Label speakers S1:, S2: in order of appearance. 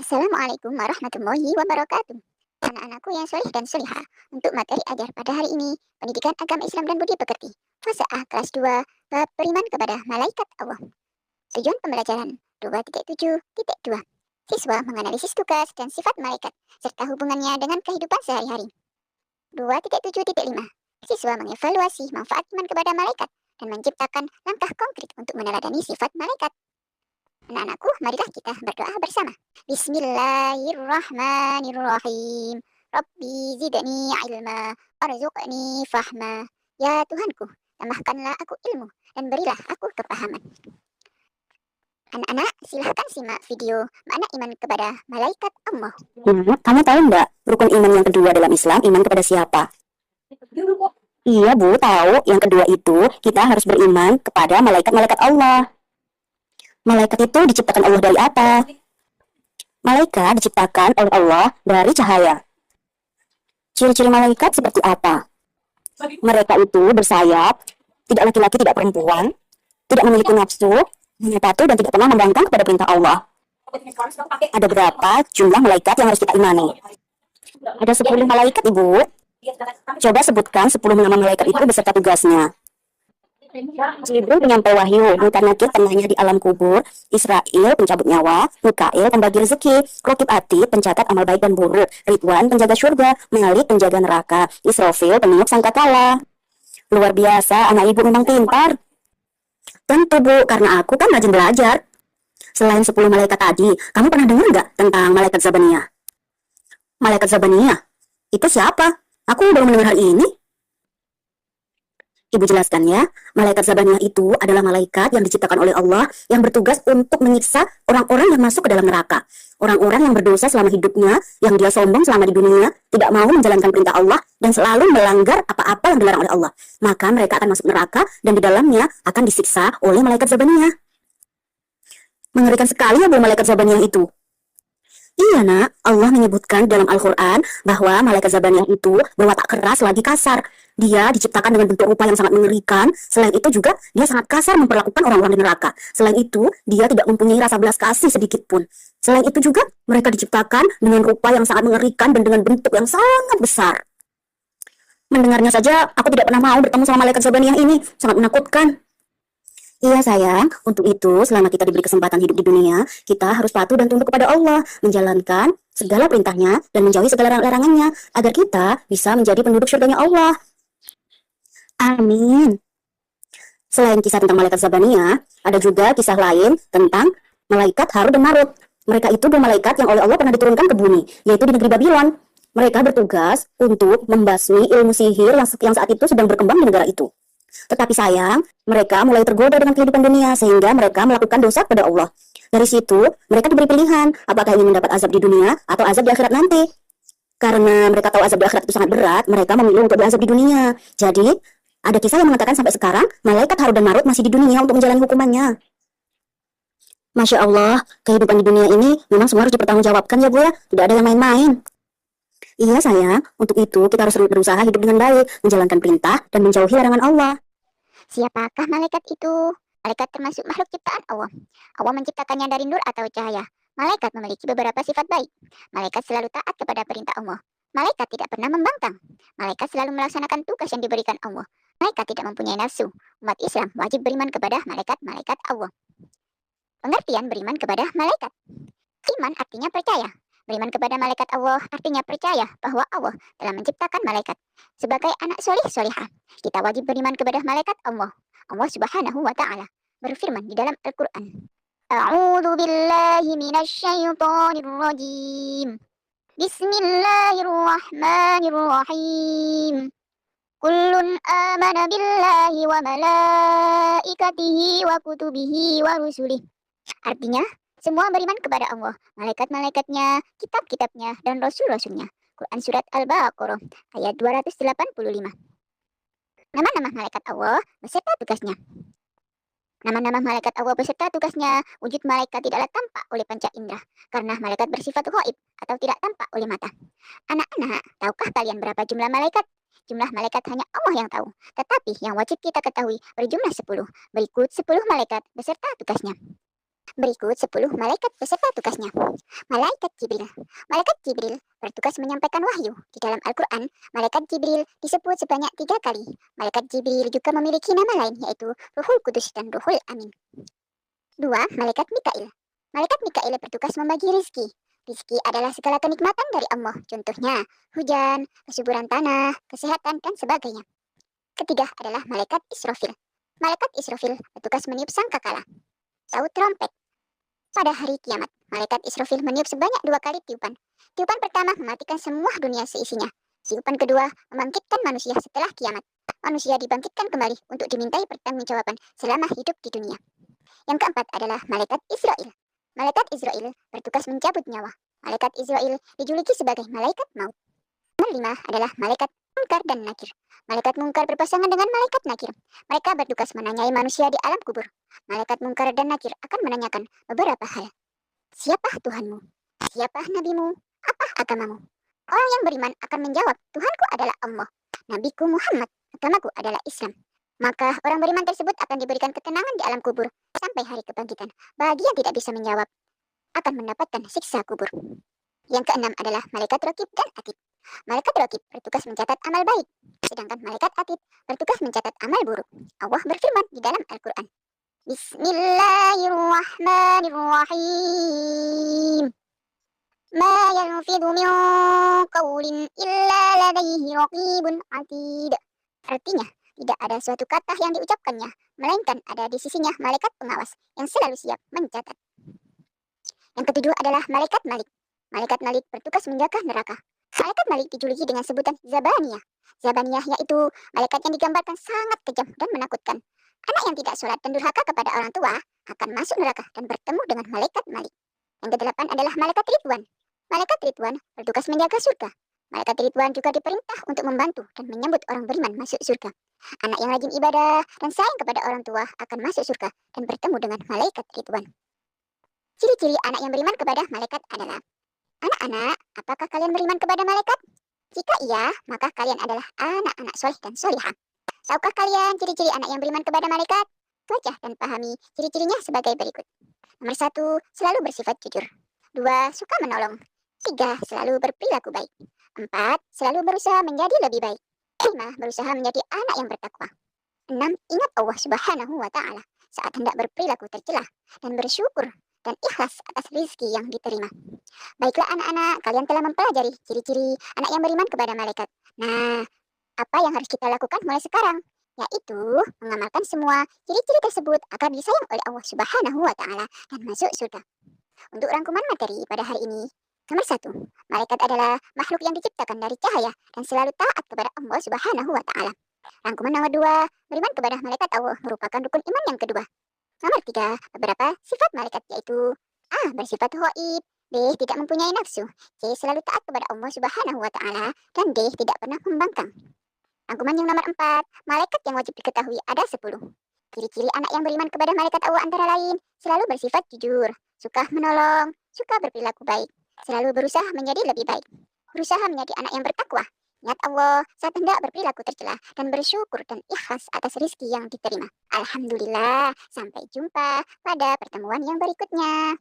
S1: Assalamualaikum warahmatullahi wabarakatuh. Anak-anakku yang solih dan solihah, untuk materi ajar pada hari ini, pendidikan agama Islam dan budi pekerti. Fase A kelas 2, bab beriman kepada malaikat Allah. Tujuan pembelajaran 2.7.2. Siswa menganalisis tugas dan sifat malaikat, serta hubungannya dengan kehidupan sehari-hari. 2.7.5. Siswa mengevaluasi manfaat iman kepada malaikat dan menciptakan langkah konkret untuk meneladani sifat malaikat. Anak-anakku, marilah kita berdoa bersama. Bismillahirrahmanirrahim. Rabbi zidni ilma, warzuqni fahma. Ya Tuhanku, tambahkanlah aku ilmu dan berilah aku kepahaman. Anak-anak, silahkan simak video makna iman kepada malaikat Allah.
S2: Kamu tahu nggak rukun iman yang kedua dalam Islam, iman kepada siapa? Iya Bu, tahu. Yang kedua itu kita harus beriman kepada malaikat-malaikat Allah. Malaikat itu diciptakan Allah dari apa? Malaikat diciptakan oleh Allah dari cahaya. Ciri-ciri malaikat seperti apa? Mereka itu bersayap, tidak laki-laki, tidak perempuan, tidak memiliki nafsu, hanya patuh dan tidak pernah membangkang kepada perintah Allah. Ada berapa jumlah malaikat yang harus kita imani? Ada 10 malaikat, Ibu. Coba sebutkan 10 nama malaikat itu beserta tugasnya. Jibril penyampai wahyu, Munkar-Nakir tengahnya di alam kubur, Israel pencabut nyawa, Mikail pembagi rezeki, Rokib Atid pencatat amal baik dan buruk, Ridwan penjaga surga, Malik penjaga neraka, Israfil peniup sangkakala. Luar biasa, anak ibu memang pintar. Tentu Bu, karena aku kan rajin belajar. Selain 10 malaikat tadi, kamu pernah dengar nggak tentang malaikat Zabaniyah? Malaikat Zabaniyah? Itu siapa? Aku baru mendengar hal ini. Ibu jelaskan ya, malaikat Zabaniyah itu adalah malaikat yang diciptakan oleh Allah yang bertugas untuk menyiksa orang-orang yang masuk ke dalam neraka. Orang-orang yang berdosa selama hidupnya, yang dia sombong selama di dunia, tidak mau menjalankan perintah Allah, dan selalu melanggar apa-apa yang dilarang oleh Allah. Maka mereka akan masuk neraka, dan di dalamnya akan disiksa oleh malaikat Zabaniyah. Mengerikan sekali ya Bu malaikat Zabaniyah itu. Iya nak, Allah menyebutkan dalam Al-Quran bahwa malaikat Zabaniyah itu berwatak keras lagi kasar. Dia diciptakan dengan bentuk rupa yang sangat mengerikan. Selain itu juga dia sangat kasar memperlakukan orang-orang di neraka. Selain itu dia tidak mempunyai rasa belas kasih sedikit pun. Selain itu juga mereka diciptakan dengan rupa yang sangat mengerikan dan dengan bentuk yang sangat besar. Mendengarnya saja aku tidak pernah mau bertemu sama malaikat Zabaniyah ini, sangat menakutkan. Iya sayang, untuk itu selama kita diberi kesempatan hidup di dunia, kita harus patuh dan tunduk kepada Allah, menjalankan segala perintahnya dan menjauhi segala larangannya, agar kita bisa menjadi penduduk surganya Allah. Amin. Selain kisah tentang malaikat Zabaniyah, ada juga kisah lain tentang malaikat Harut dan Marut. Mereka itu dua malaikat yang oleh Allah pernah diturunkan ke bumi, yaitu di negeri Babylon. Mereka bertugas untuk membasmi ilmu sihir yang saat itu sedang berkembang di negara itu. Tetapi sayang, mereka mulai tergoda dengan kehidupan dunia sehingga mereka melakukan dosa kepada Allah. Dari situ, mereka diberi pilihan apakah ingin mendapat azab di dunia atau azab di akhirat nanti. Karena mereka tahu azab di akhirat itu sangat berat, mereka memilih untuk diazab di dunia. Jadi, ada kisah yang mengatakan sampai sekarang, malaikat Harut dan Marut masih di dunia untuk menjalani hukumannya. Masya Allah, kehidupan di dunia ini memang semua harus dipertanggungjawabkan ya Bu ya, tidak ada yang main-main. Iya sayang, untuk itu kita harus berusaha hidup dengan baik, menjalankan perintah dan menjauhi larangan Allah.
S1: Siapakah malaikat itu? Malaikat termasuk makhluk ciptaan Allah. Allah menciptakannya dari nur atau cahaya. Malaikat memiliki beberapa sifat baik. Malaikat selalu taat kepada perintah Allah. Malaikat tidak pernah membangkang. Malaikat selalu melaksanakan tugas yang diberikan Allah. Malaikat tidak mempunyai nafsu. Umat Islam wajib beriman kepada malaikat-malaikat Allah. Pengertian beriman kepada malaikat. Iman artinya percaya. Beriman kepada malaikat Allah artinya percaya bahwa Allah telah menciptakan malaikat. Sebagai anak solih-solihah, kita wajib beriman kepada malaikat Allah. Allah subhanahu wa ta'ala berfirman di dalam Al-Quran. A'udzu billahi minasyaitonir rajim. Bismillahirrahmanirrahim. Kullun amana billahi wa malaikatihi wa kutubihi wa rusulih. Artinya, semua beriman kepada Allah, malaikat-malaikatnya, kitab-kitabnya, dan rasul-rasulnya. Quran Surat Al-Baqarah, ayat 285. Nama-nama malaikat Allah beserta tugasnya. Nama-nama malaikat Allah beserta tugasnya, wujud malaikat tidaklah tampak oleh panca indera, karena malaikat bersifat ghaib atau tidak tampak oleh mata. Anak-anak, tahukah kalian berapa jumlah malaikat? Jumlah malaikat hanya Allah yang tahu, tetapi yang wajib kita ketahui berjumlah 10. Berikut 10 malaikat beserta tugasnya. Berikut 10 malaikat beserta tugasnya. Malaikat Jibril. Malaikat Jibril bertugas menyampaikan wahyu. Di dalam Al-Quran, Malaikat Jibril disebut sebanyak 3 kali. Malaikat Jibril juga memiliki nama lain, yaitu Ruhul Kudus dan Ruhul Amin. 2. Malaikat Mikail. Malaikat Mikail bertugas membagi rizki. Rizki adalah segala kenikmatan dari Allah, contohnya hujan, kesuburan tanah, kesehatan, dan sebagainya. Ketiga adalah Malaikat Israfil. Malaikat Israfil bertugas meniup sangkakala. Saut trompet. Pada hari kiamat, Malaikat Israfil meniup sebanyak 2 kali tiupan. Tiupan pertama mematikan semua dunia seisinya. Tiupan kedua membangkitkan manusia setelah kiamat. Manusia dibangkitkan kembali untuk dimintai pertanggungjawaban selama hidup di dunia. Yang keempat adalah Malaikat Israel. Malaikat Israel bertugas mencabut nyawa. Malaikat Israel dijuluki sebagai Malaikat Maut. Nomor 5 adalah Malaikat Munkar dan Nakir. Malaikat Munkar berpasangan dengan Malaikat Nakir. Mereka bertugas menanyai manusia di alam kubur. Malaikat Munkar dan Nakir akan menanyakan beberapa hal. Siapa Tuhanmu? Siapa Nabimu? Apa agamamu? Orang yang beriman akan menjawab, Tuhanku adalah Allah. Nabiku Muhammad. Agamaku adalah Islam. Maka orang beriman tersebut akan diberikan ketenangan di alam kubur sampai hari kebangkitan. Bagi yang tidak bisa menjawab, akan mendapatkan siksa kubur. Yang keenam adalah Malaikat Raqib dan Atid. Malaikat Raqib bertugas mencatat amal baik, sedangkan Malaikat Atid bertugas mencatat amal buruk. Allah berfirman di dalam Al-Quran, Bismillahirrahmanirrahim. Ma yalfidhu min qawlin illa ladaihi raqibun atid. Artinya, tidak ada suatu kata yang diucapkannya, melainkan ada di sisinya malaikat pengawas yang selalu siap mencatat. Yang kedua adalah Malaikat Malik. Malaikat Malik bertugas menjaga neraka. Malaikat Malik dijuluki dengan sebutan Zabaniyah. Zabaniyah yaitu malaikat yang digambarkan sangat kejam dan menakutkan. Anak yang tidak sholat dan durhaka kepada orang tua akan masuk neraka dan bertemu dengan Malaikat Malik. Yang kedelapan adalah Malaikat Ridwan. Malaikat Ridwan bertugas menjaga surga. Malaikat Ridwan juga diperintah untuk membantu dan menyambut orang beriman masuk surga. Anak yang rajin ibadah dan sayang kepada orang tua akan masuk surga dan bertemu dengan Malaikat Ridwan. Ciri-ciri anak yang beriman kepada malaikat adalah: anak-anak, apakah kalian beriman kepada malaikat? Jika iya, maka kalian adalah anak-anak soleh dan solihah. Tahukah kalian ciri-ciri anak yang beriman kepada malaikat? Baca dan pahami ciri-cirinya sebagai berikut. Nomor 1, selalu bersifat jujur. 2, suka menolong. 3, selalu berperilaku baik. 4, selalu berusaha menjadi lebih baik. 5, berusaha menjadi anak yang bertakwa. 6, ingat Allah Subhanahu wa Ta'ala saat hendak berperilaku tercela dan bersyukur dan ikhlas atas rizki yang diterima. Baiklah anak-anak, kalian telah mempelajari ciri-ciri anak yang beriman kepada malaikat. Nah, apa yang harus kita lakukan mulai sekarang? Yaitu mengamalkan semua ciri-ciri tersebut agar disayang oleh Allah Subhanahu wa Ta'ala dan masuk surga. Untuk rangkuman materi pada hari ini, nomor 1, malaikat adalah makhluk yang diciptakan dari cahaya dan selalu taat kepada Allah Subhanahu wa Ta'ala. Rangkuman nomor 2, beriman kepada malaikat Allah merupakan rukun iman yang kedua. Nomor 3, beberapa sifat malaikat yaitu: A. Bersifat ghaib. B. Tidak mempunyai nafsu. C. Selalu taat kepada Allah Subhanahu wa Ta'ala. Dan D. Tidak pernah membangkang. Rangkuman yang nomor 4, malaikat yang wajib diketahui ada 10. Ciri-ciri anak yang beriman kepada malaikat Allah antara lain: selalu bersifat jujur, suka menolong, suka berperilaku baik, selalu berusaha menjadi lebih baik, berusaha menjadi anak yang bertakwa, ingat Allah saat hendak berperilaku tercela, dan bersyukur dan ikhlas atas rizki yang diterima. Alhamdulillah, sampai jumpa pada pertemuan yang berikutnya.